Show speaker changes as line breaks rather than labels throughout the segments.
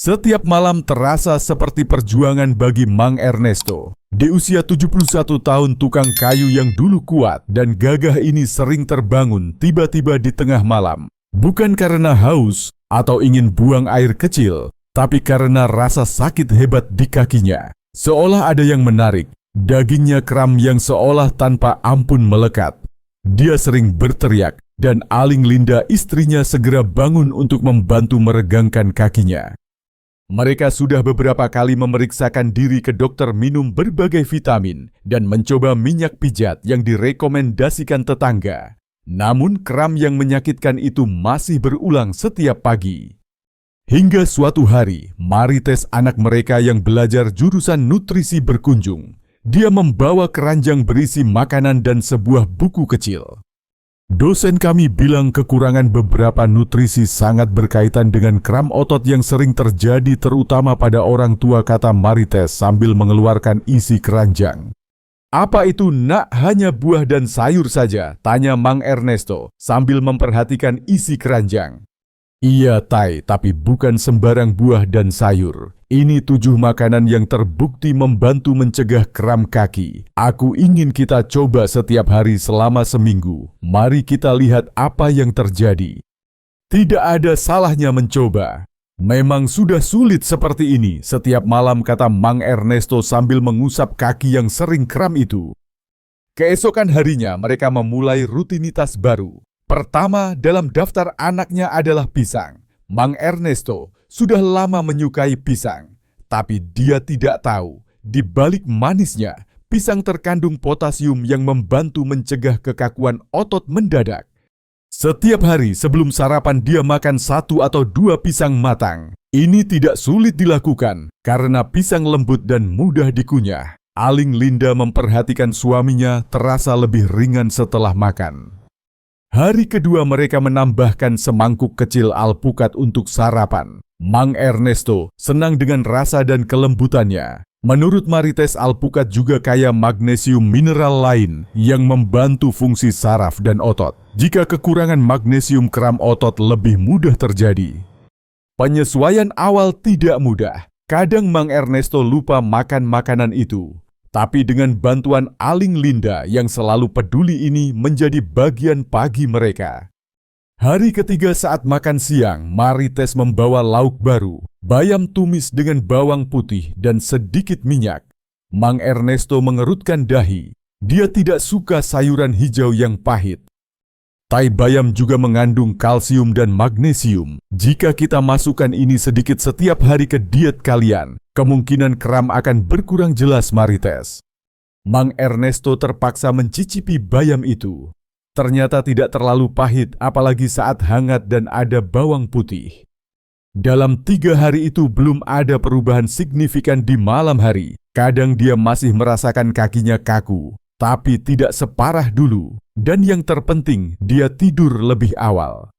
Setiap malam terasa seperti perjuangan bagi Mang Ernesto. Di usia 71 tahun, tukang kayu yang dulu kuat dan gagah ini sering terbangun tiba-tiba di tengah malam. Bukan karena haus atau ingin buang air kecil, tapi karena rasa sakit hebat di kakinya. Seolah ada yang menarik, dagingnya kram yang seolah tanpa ampun melekat. Dia sering berteriak dan Aling Linda istrinya segera bangun untuk membantu meregangkan kakinya. Mereka sudah beberapa kali memeriksakan diri ke dokter, minum berbagai vitamin, dan mencoba minyak pijat yang direkomendasikan tetangga. Namun kram yang menyakitkan itu masih berulang setiap pagi. Hingga suatu hari, Marites, anak mereka yang belajar jurusan nutrisi, berkunjung. Dia membawa keranjang berisi makanan dan sebuah buku kecil. Dosen kami bilang kekurangan beberapa nutrisi sangat berkaitan dengan kram otot yang sering terjadi terutama pada orang tua, kata Marites sambil mengeluarkan isi keranjang. Apa itu, nak? Hanya buah dan sayur saja, tanya Mang Ernesto sambil memperhatikan isi keranjang. Iya, Tai, tapi bukan sembarang buah dan sayur. Ini 7 makanan yang terbukti membantu mencegah kram kaki. Aku ingin kita coba setiap hari selama seminggu. Mari kita lihat apa yang terjadi. Tidak ada salahnya mencoba. Memang sudah sulit seperti ini setiap malam, kata Mang Ernesto sambil mengusap kaki yang sering kram itu. Keesokan harinya mereka memulai rutinitas baru. Pertama dalam daftar anaknya adalah pisang. Mang Ernesto sudah lama menyukai pisang, tapi dia tidak tahu di balik manisnya, pisang terkandung potasium yang membantu mencegah kekakuan otot mendadak. Setiap hari sebelum sarapan dia makan 1 atau 2 pisang matang. Ini tidak sulit dilakukan karena pisang lembut dan mudah dikunyah. Aling Linda memperhatikan suaminya terasa lebih ringan setelah makan. Hari kedua mereka menambahkan semangkuk kecil alpukat untuk sarapan. Mang Ernesto senang dengan rasa dan kelembutannya. Menurut Marites, alpukat juga kaya magnesium mineral lain yang membantu fungsi saraf dan otot. Jika kekurangan magnesium, kram otot lebih mudah terjadi. Penyesuaian awal tidak mudah. Kadang Mang Ernesto lupa makan makanan itu. Tapi dengan bantuan Aling Linda yang selalu peduli, ini menjadi bagian pagi mereka. Hari ketiga saat makan siang, Marites membawa lauk baru, bayam tumis dengan bawang putih dan sedikit minyak. Mang Ernesto mengerutkan dahi. Dia tidak suka sayuran hijau yang pahit. Tai bayam juga mengandung kalsium dan magnesium. Jika kita masukkan ini sedikit setiap hari ke diet kalian, kemungkinan kram akan berkurang, jelas Marites. Mang Ernesto terpaksa mencicipi bayam itu. Ternyata tidak terlalu pahit, apalagi saat hangat dan ada bawang putih. Dalam 3 hari itu belum ada perubahan signifikan di malam hari. Kadang dia masih merasakan kakinya kaku, tapi tidak separah dulu. Dan yang terpenting, dia tidur lebih awal.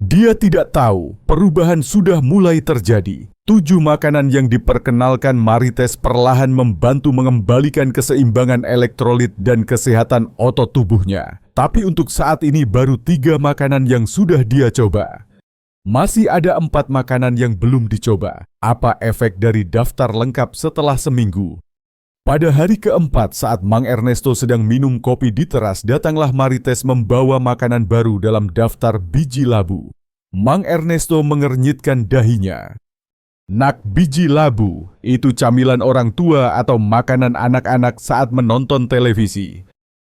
Dia tidak tahu perubahan sudah mulai terjadi. 7 makanan yang diperkenalkan Marites perlahan membantu mengembalikan keseimbangan elektrolit dan kesehatan otot tubuhnya. Tapi untuk saat ini baru 3 makanan yang sudah dia coba. Masih ada 4 makanan yang belum dicoba. Apa efek dari daftar lengkap setelah seminggu? Pada hari keempat saat Mang Ernesto sedang minum kopi di teras, datanglah Marites membawa makanan baru dalam daftar biji labu. Mang Ernesto mengernyitkan dahinya. Nak, biji labu itu camilan orang tua atau makanan anak-anak saat menonton televisi.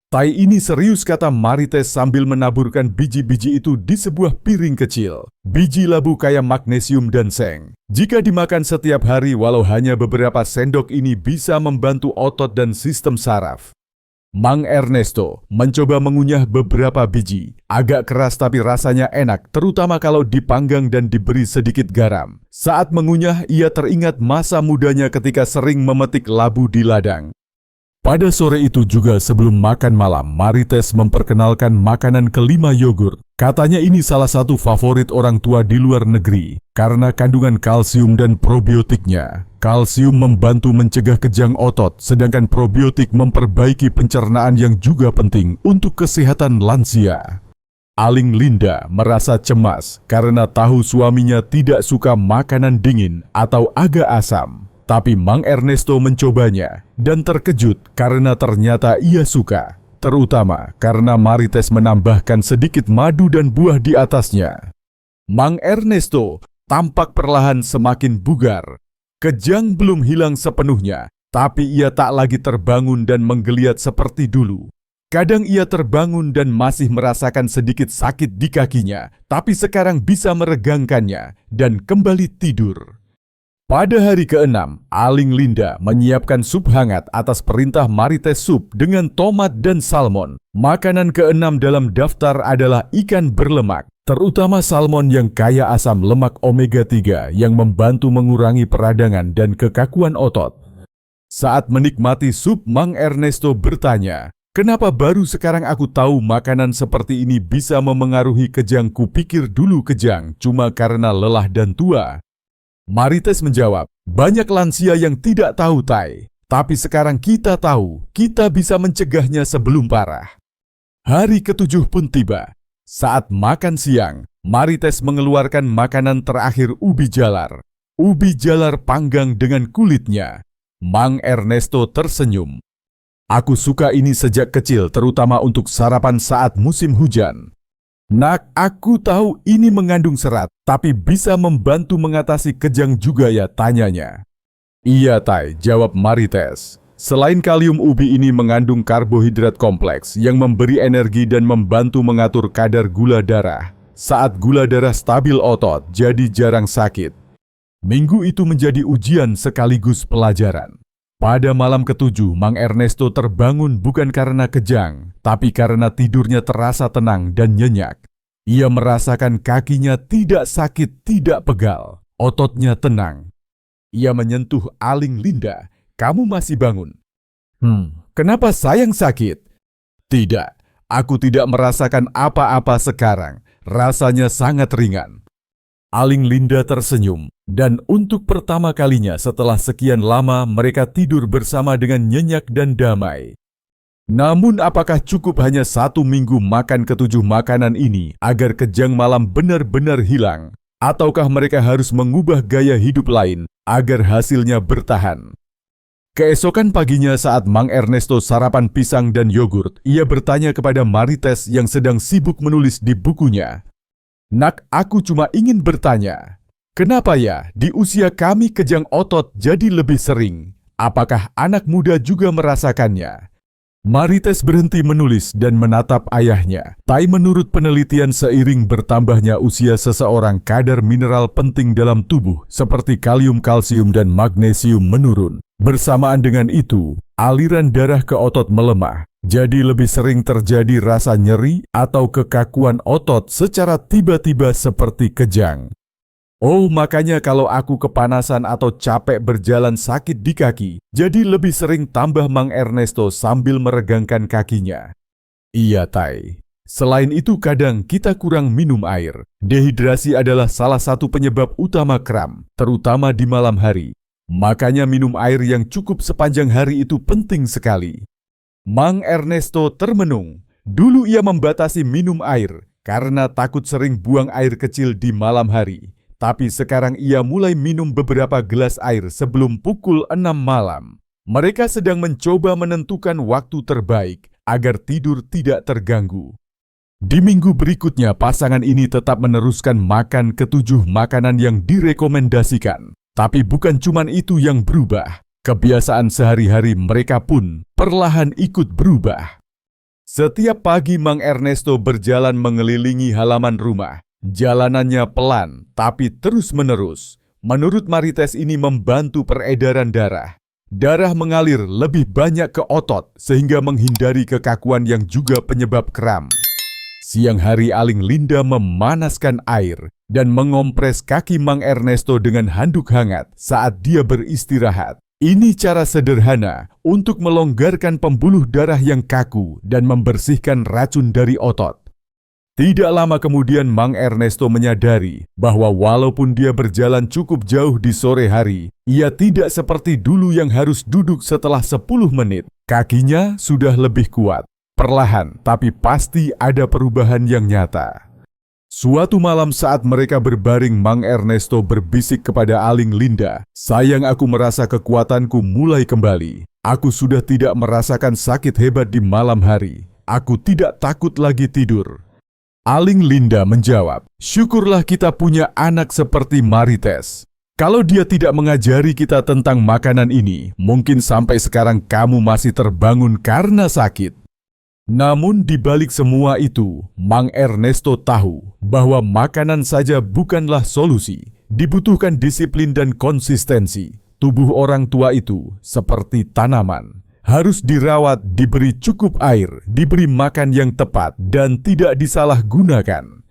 Tai, ini serius, kata Marites sambil menaburkan biji-biji itu di sebuah piring kecil. Biji labu kaya magnesium dan seng. Jika dimakan setiap hari walau hanya beberapa sendok, ini bisa membantu otot dan sistem saraf. Mang Ernesto mencoba mengunyah beberapa biji. Agak keras tapi rasanya enak, terutama kalau dipanggang dan diberi sedikit garam. Saat mengunyah, ia teringat masa mudanya ketika sering memetik labu di ladang. Pada sore itu juga sebelum makan malam, Marites memperkenalkan makanan kelima, yogurt. Katanya ini salah satu favorit orang tua di luar negeri karena kandungan kalsium dan probiotiknya. Kalsium membantu mencegah kejang otot, sedangkan probiotik memperbaiki pencernaan yang juga penting untuk kesehatan lansia. Aling Linda merasa cemas karena tahu suaminya tidak suka makanan dingin atau agak asam. Tapi Mang Ernesto mencobanya dan terkejut karena ternyata ia suka. Terutama karena Marites menambahkan sedikit madu dan buah di atasnya. Mang Ernesto tampak perlahan semakin bugar. Kejang belum hilang sepenuhnya, tapi ia tak lagi terbangun dan menggeliat seperti dulu. Kadang ia terbangun dan masih merasakan sedikit sakit di kakinya, tapi sekarang bisa meregangkannya dan kembali tidur. Pada hari ke-6, Aling Linda menyiapkan sup hangat atas perintah Marites Sup dengan tomat dan salmon. Makanan ke-6 dalam daftar adalah ikan berlemak, terutama salmon yang kaya asam lemak omega 3 yang membantu mengurangi peradangan dan kekakuan otot. Saat menikmati sup, Mang Ernesto bertanya, "Kenapa baru sekarang aku tahu makanan seperti ini bisa memengaruhi kejang? Kupikir dulu kejang cuma karena lelah dan tua." Marites menjawab, "Banyak lansia yang tidak tahu, Tai. Tapi sekarang kita tahu, kita bisa mencegahnya sebelum parah." Hari ke-7 pun tiba. Saat makan siang, Marites mengeluarkan makanan terakhir, ubi jalar. Ubi jalar panggang dengan kulitnya. Mang Ernesto tersenyum. "Aku suka ini sejak kecil, terutama untuk sarapan saat musim hujan." "Nak, aku tahu ini mengandung serat, tapi bisa membantu mengatasi kejang juga ya?" tanyanya. "Iya, Tai," jawab Marites. "Selain kalium, ubi ini mengandung karbohidrat kompleks yang memberi energi dan membantu mengatur kadar gula darah. Saat gula darah stabil, otot jadi jarang sakit." Minggu itu menjadi ujian sekaligus pelajaran. Pada malam ke-7, Mang Ernesto terbangun bukan karena kejang, tapi karena tidurnya terasa tenang dan nyenyak. Ia merasakan kakinya tidak sakit, tidak pegal, ototnya tenang. Ia menyentuh Aling Linda. "Kamu masih bangun?" Kenapa sayang sakit?" "Tidak, aku tidak merasakan apa-apa sekarang. Rasanya sangat ringan." Aling Linda tersenyum, dan untuk pertama kalinya setelah sekian lama mereka tidur bersama dengan nyenyak dan damai. Namun apakah cukup hanya 1 minggu makan ke-7 makanan ini agar kejang malam benar-benar hilang? Ataukah mereka harus mengubah gaya hidup lain agar hasilnya bertahan? Keesokan paginya saat Mang Ernesto sarapan pisang dan yogurt, ia bertanya kepada Marites yang sedang sibuk menulis di bukunya. "Nak, aku cuma ingin bertanya, kenapa ya di usia kami kejang otot jadi lebih sering? Apakah anak muda juga merasakannya?" Marites berhenti menulis dan menatap ayahnya. Tai, menurut penelitian, seiring bertambahnya usia seseorang, kadar mineral penting dalam tubuh seperti kalium, kalsium, dan magnesium menurun. Bersamaan dengan itu, aliran darah ke otot melemah. Jadi lebih sering terjadi rasa nyeri atau kekakuan otot secara tiba-tiba seperti kejang. "Oh, makanya kalau aku kepanasan atau capek berjalan sakit di kaki, jadi lebih sering," tambah Mang Ernesto sambil meregangkan kakinya. "Iya, Tai. Selain itu kadang kita kurang minum air. Dehidrasi adalah salah satu penyebab utama kram, terutama di malam hari. Makanya minum air yang cukup sepanjang hari itu penting sekali." Mang Ernesto termenung. Dulu ia membatasi minum air karena takut sering buang air kecil di malam hari. Tapi sekarang ia mulai minum beberapa gelas air sebelum pukul 6 malam. Mereka sedang mencoba menentukan waktu terbaik agar tidur tidak terganggu. Di minggu berikutnya, pasangan ini tetap meneruskan makan ke-7 makanan yang direkomendasikan. Tapi bukan cuma itu yang berubah. Kebiasaan sehari-hari mereka pun perlahan ikut berubah. Setiap pagi Mang Ernesto berjalan mengelilingi halaman rumah. Jalanannya pelan, tapi terus-menerus. Menurut Marites ini membantu peredaran darah. Darah mengalir lebih banyak ke otot sehingga menghindari kekakuan yang juga penyebab kram. Siang hari Aling Linda memanaskan air dan mengompres kaki Mang Ernesto dengan handuk hangat saat dia beristirahat. Ini cara sederhana untuk melonggarkan pembuluh darah yang kaku dan membersihkan racun dari otot. Tidak lama kemudian Mang Ernesto menyadari bahwa walaupun dia berjalan cukup jauh di sore hari, ia tidak seperti dulu yang harus duduk setelah 10 menit. Kakinya sudah lebih kuat. Perlahan, tapi pasti ada perubahan yang nyata. Suatu malam saat mereka berbaring, Mang Ernesto berbisik kepada Aling Linda, "Sayang, aku merasa kekuatanku mulai kembali. Aku sudah tidak merasakan sakit hebat di malam hari. Aku tidak takut lagi tidur." Aling Linda menjawab, "Syukurlah kita punya anak seperti Marites. Kalau dia tidak mengajari kita tentang makanan ini, mungkin sampai sekarang kamu masih terbangun karena sakit." Namun di balik semua itu, Mang Ernesto tahu bahwa makanan saja bukanlah solusi. Dibutuhkan disiplin dan konsistensi. Tubuh orang tua itu seperti tanaman. Harus dirawat, diberi cukup air, diberi makan yang tepat, dan tidak disalahgunakan.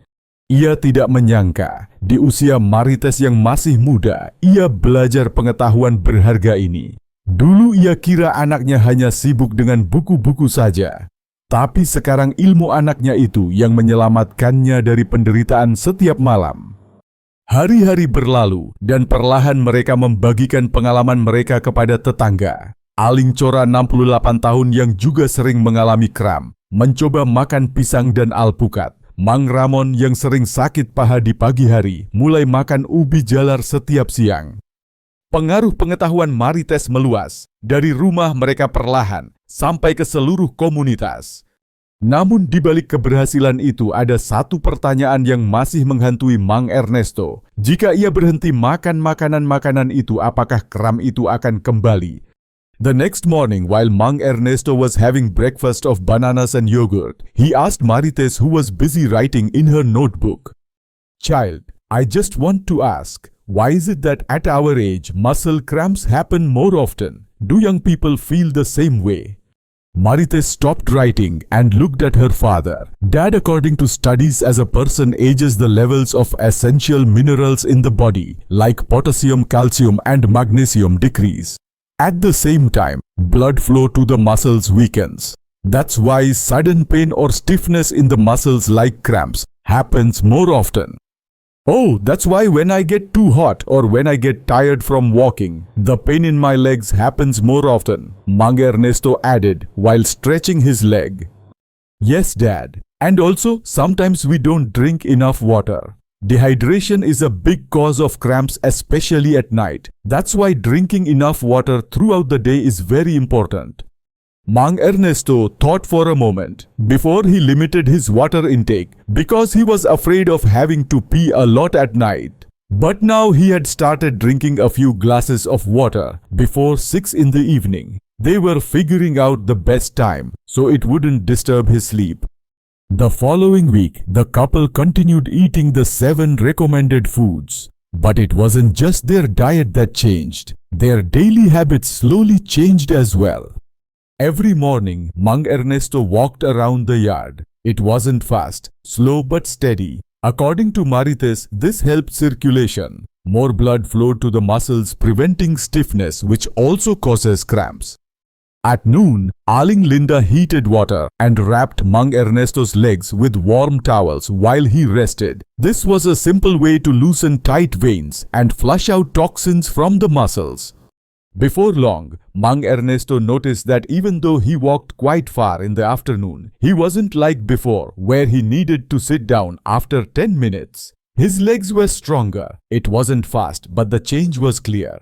Ia tidak menyangka, di usia Marites yang masih muda, ia belajar pengetahuan berharga ini. Dulu ia kira anaknya hanya sibuk dengan buku-buku saja. Tapi sekarang ilmu anaknya itu yang menyelamatkannya dari penderitaan setiap malam. Hari-hari berlalu dan perlahan mereka membagikan pengalaman mereka kepada tetangga. Aling Cora 68 tahun yang juga sering mengalami kram, mencoba makan pisang dan alpukat. Mang Ramon yang sering sakit paha di pagi hari, mulai makan ubi jalar setiap siang. Pengaruh pengetahuan Marites meluas, dari rumah mereka perlahan sampai ke seluruh komunitas. Namun di balik keberhasilan itu ada satu pertanyaan yang masih menghantui Mang Ernesto. Jika ia berhenti makan makanan-makanan itu, apakah kram itu akan kembali? The next morning, while Mang Ernesto was having breakfast of bananas and yogurt, he asked Marites, who was busy writing in her notebook, "Child, I just want to ask, why is it that at our age, muscle cramps happen more often? Do young people feel the same way?" Marites stopped writing and looked at her father. "Dad, according to studies, as a person ages, the levels of essential minerals in the body, like potassium, calcium, and magnesium, decrease. At the same time, blood flow to the muscles weakens. That's why sudden pain or stiffness in the muscles like cramps happens more often. Oh, that's why when I get too hot or when I get tired from walking, the pain in my legs happens more often," Mang Ernesto added while stretching his leg. "Yes, Dad. And also, sometimes we don't drink enough water. Dehydration is a big cause of cramps, especially at night. That's why drinking enough water throughout the day is very important." Mang Ernesto thought for a moment before he limited his water intake because he was afraid of having to pee a lot at night. But now he had started drinking a few glasses of water before 6 in the evening. They were figuring out the best time so it wouldn't disturb his sleep. The following week, the couple continued eating the 7 recommended foods. But it wasn't just their diet that changed. Their daily habits slowly changed as well. Every morning, Mang Ernesto walked around the yard. It wasn't fast, slow but steady. According to Marites, this helped circulation. More blood flowed to the muscles, preventing stiffness, which also causes cramps. At noon, Aling Linda heated water and wrapped Mang Ernesto's legs with warm towels while he rested. This was a simple way to loosen tight veins and flush out toxins from the muscles. Before long, Mang Ernesto noticed that even though he walked quite far in the afternoon, he wasn't like before, where he needed to sit down after 10 minutes. His legs were stronger. It wasn't fast, but the change was clear.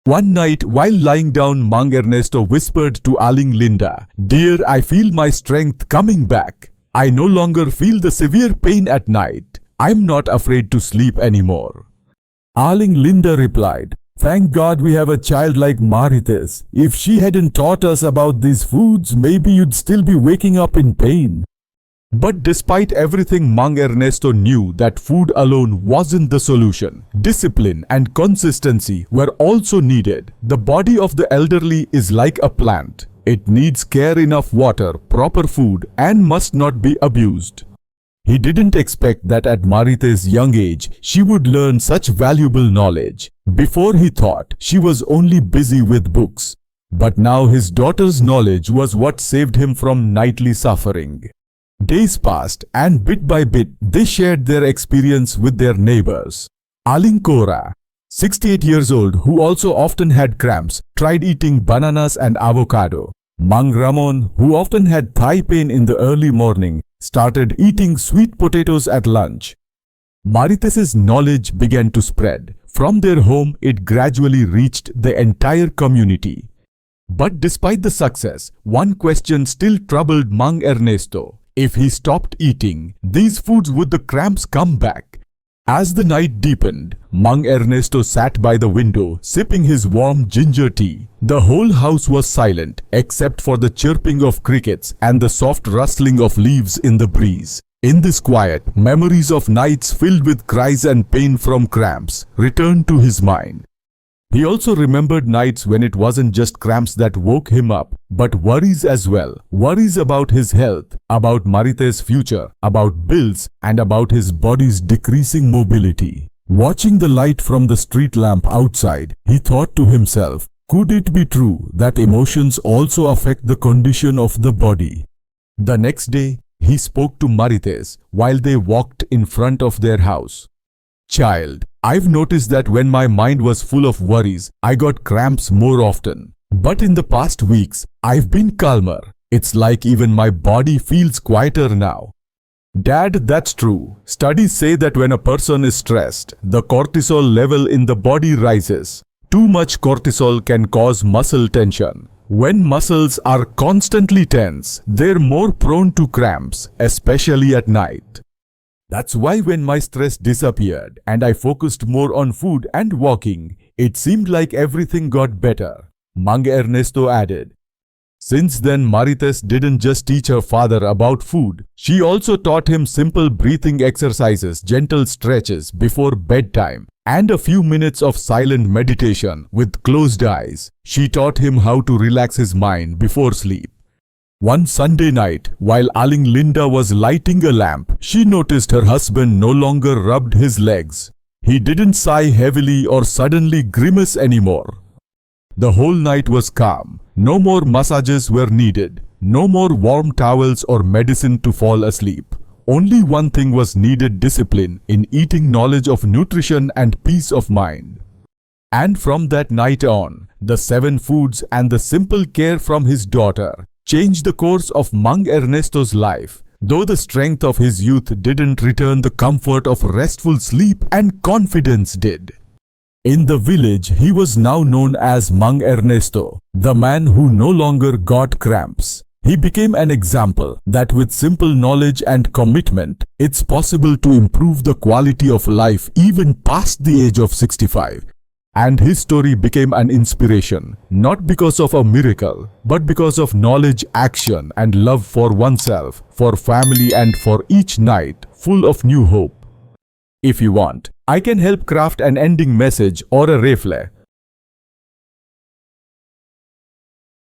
One night, while lying down, Mang Ernesto whispered to Aling Linda, "Dear, I feel my strength coming back. I no longer feel the severe pain at night. I'm not afraid to sleep anymore." Aling Linda replied, "Thank God we have a child like Marites. If she hadn't taught us about these foods, maybe you'd still be waking up in pain." But despite everything, Mang Ernesto knew that food alone wasn't the solution. Discipline and consistency were also needed. The body of the elderly is like a plant. It needs care, enough water, proper food, and must not be abused. He didn't expect that at Marites' young age, she would learn such valuable knowledge. Before, he thought she was only busy with books. But now his daughter's knowledge was what saved him from nightly suffering. Days passed, and bit by bit, they shared their experience with their neighbors. Aling Cora, 68 years old, who also often had cramps, tried eating bananas and avocado. Mang Ramon, who often had thigh pain in the early morning, started eating sweet potatoes at lunch. Marites' knowledge began to spread. From their home, it gradually reached the entire community. But despite the success, one question still troubled Mang Ernesto. If he stopped eating these foods, would the cramps come back? As the night deepened, Mang Ernesto sat by the window, sipping his warm ginger tea. The whole house was silent, except for the chirping of crickets and the soft rustling of leaves in the breeze. In this quiet, memories of nights filled with cries and pain from cramps returned to his mind. He also remembered nights when it wasn't just cramps that woke him up, but worries as well. Worries about his health, about Marites' future, about bills, and about his body's decreasing mobility. Watching the light from the street lamp outside, he thought to himself, could it be true that emotions also affect the condition of the body? The next day, he spoke to Marites while they walked in front of their house. Child, I've noticed that when my mind was full of worries, I got cramps more often. But in the past weeks, I've been calmer. It's like even my body feels quieter now. Dad, that's true. Studies say that when a person is stressed, the cortisol level in the body rises. Too much cortisol can cause muscle tension. When muscles are constantly tense, they're more prone to cramps, especially at night. That's why when my stress disappeared and I focused more on food and walking, it seemed like everything got better, Mang Ernesto added. Since then, Marites didn't just teach her father about food. She also taught him simple breathing exercises, gentle stretches before bedtime, and a few minutes of silent meditation with closed eyes. She taught him how to relax his mind before sleep. One Sunday night, while Linda was lighting a lamp, she noticed her husband no longer rubbed his legs. He didn't sigh heavily or suddenly grimace anymore. The whole night was calm. No more massages were needed. No more warm towels or medicine to fall asleep. Only one thing was needed: discipline in eating, knowledge of nutrition, and peace of mind. And from that night on, the 7 foods and the simple care from his daughter changed the course of Mang Ernesto's life, though the strength of his youth didn't return, the comfort of restful sleep and confidence did. In the village, he was now known as Mang Ernesto, the man who no longer got cramps. He became an example that with simple knowledge and commitment, it's possible to improve the quality of life even past the age of 65. And his story became an inspiration, not because of a miracle, but because of knowledge, action, and love for oneself, for family, and for each night full of new hope. If you want, I can help craft an ending message or a refle